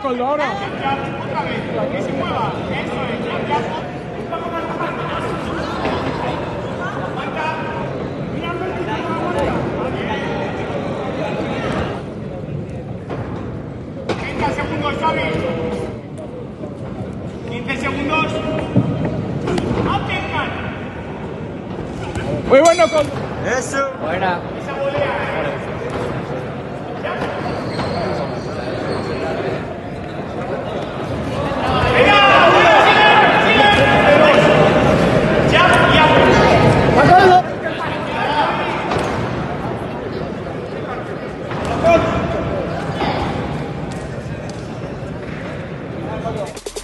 con Loro. Otra vez, que se mueva. Eso es, ya. Marca. Mirando el titular de la marca. 30 segundos, Xavi. 15 segundos. Atencan. Muy bueno con... Eso. Buena. Esa volea. Vamos.